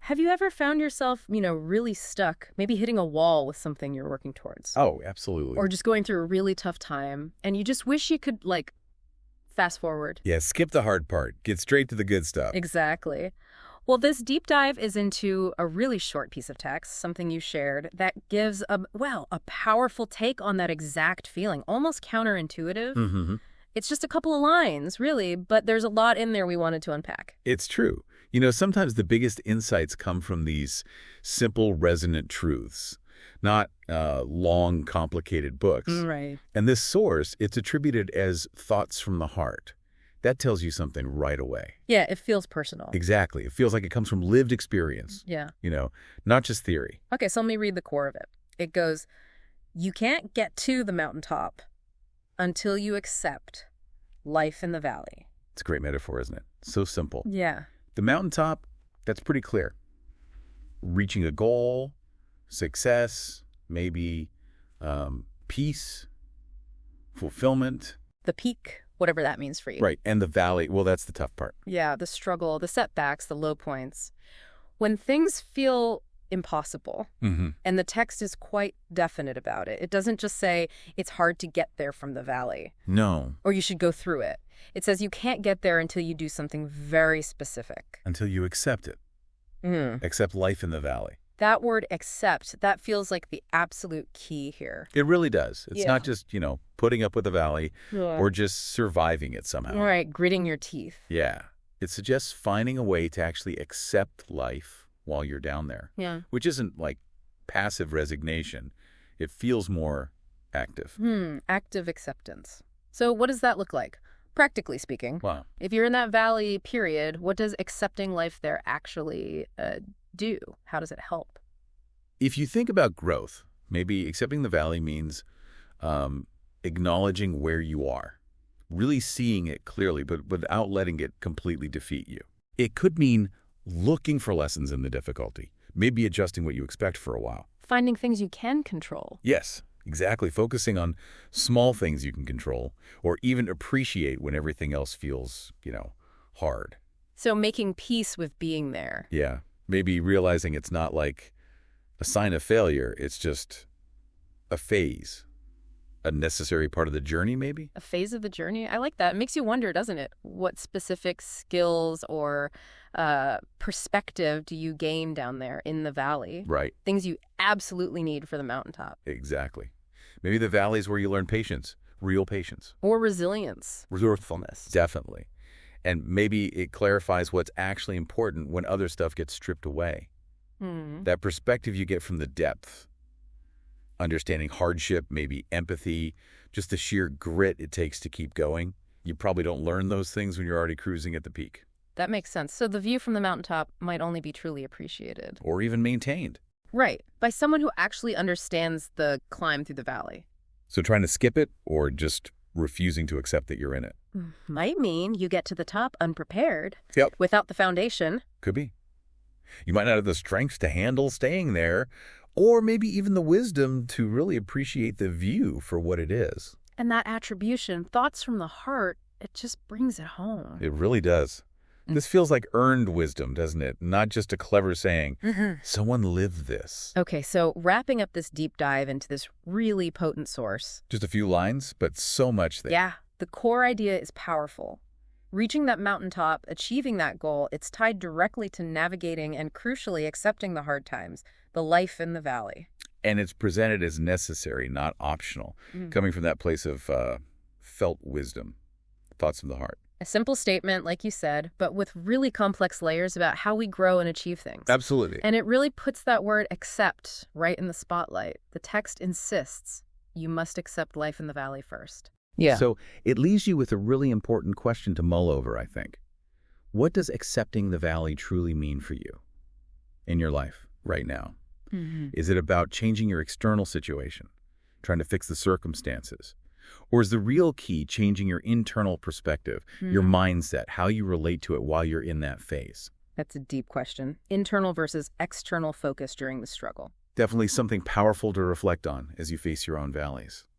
Have you ever found yourself, really stuck, maybe hitting a wall with something you're working towards? Oh, absolutely. Or just going through a really tough time, and you just wish you could, fast forward? Yeah, skip the hard part. Get straight to the good stuff. Exactly. Well, this deep dive is into a really short piece of text, something you shared, that gives a powerful take on that exact feeling, almost counterintuitive. Mm-hmm. It's just a couple of lines, really, but there's a lot in there we wanted to unpack. It's true. Sometimes the biggest insights come from these simple, resonant truths, not long, complicated books. Right. And this source, it's attributed as thoughts from the heart. That tells you something right away. Yeah, it feels personal. Exactly. It feels like it comes from lived experience, Yeah. not just theory. Okay, so let me read the core of it. It goes, "You can't get to the mountaintop until you accept life in the valley." It's a great metaphor, isn't it? So simple. Yeah. The mountaintop, that's pretty clear. Reaching a goal, success, maybe peace, fulfillment. The peak, whatever that means for you. Right. And the valley, well, that's the tough part. Yeah, the struggle, the setbacks, the low points. When things feel impossible, Mm-hmm. and the text is quite definite about it, it doesn't just say it's hard to get there from the valley, No, or you should go through it. It says you can't get there until you do something very specific. until you accept it. Mm. Accept life in the valley. That word accept, that feels like the absolute key here. It really does. It's Yeah. not just, putting up with the valley Yeah. or just surviving it somehow. Right, gritting your teeth. Yeah. It suggests finding a way to actually accept life while you're down there, Yeah. which isn't like passive resignation. It feels more active. Active acceptance. So what does that look like? Practically speaking, Wow. if you're in that valley period, what does accepting life there actually do? How does it help? If you think about growth, maybe accepting the valley means acknowledging where you are, really seeing it clearly, but without letting it completely defeat you. It could mean looking for lessons in the difficulty, maybe adjusting what you expect for a while. Finding things you can control. Yes, exactly. Focusing on small things you can control or even appreciate when everything else feels, hard. So making peace with being there. Yeah. Maybe realizing it's not like a sign of failure. It's just a phase, a necessary part of the journey, maybe? A phase of the journey. I like that. It makes you wonder, doesn't it? What specific skills or perspective do you gain down there in the valley? Right. Things you absolutely need for the mountaintop. Exactly. Maybe the valley's where you learn patience, real patience. Or resilience. Resourcefulness. Definitely. And maybe it clarifies what's actually important when other stuff gets stripped away. That perspective you get from the depth, understanding hardship, maybe empathy, just the sheer grit it takes to keep going. You probably don't learn those things when you're already cruising at the peak. That makes sense. So the view from the mountaintop might only be truly appreciated. Or even maintained. Right. By someone who actually understands the climb through the valley. So trying to skip it or just refusing to accept that you're in it? Might mean you get to the top unprepared. Yep. Without the foundation. Could be. You might not have the strength to handle staying there, or maybe even the wisdom to really appreciate the view for what it is. And that attribution, thoughts from the heart, it just brings it home. It really does. This feels like earned wisdom, doesn't it? Not just a clever saying. Someone lived this. Okay, so wrapping up this deep dive into this really potent source. Just a few lines, but so much there. Yeah, the core idea is powerful. Reaching that mountaintop, achieving that goal, it's tied directly to navigating and crucially accepting the hard times, the life in the valley. And it's presented as necessary, not optional, coming from that place of felt wisdom, thoughts from the heart. A simple statement, like you said, but with really complex layers about how we grow and achieve things. Absolutely. And it really puts that word accept right in the spotlight. The text insists you must accept life in the valley first. Yeah. So it leaves you with a really important question to mull over, I think. What does accepting the valley truly mean for you in your life right now? Is it about changing your external situation, trying to fix the circumstances? Or is the real key changing your internal perspective, your mindset, how you relate to it while you're in that phase? That's a deep question. Internal versus external focus during the struggle. Definitely something powerful to reflect on as you face your own valleys.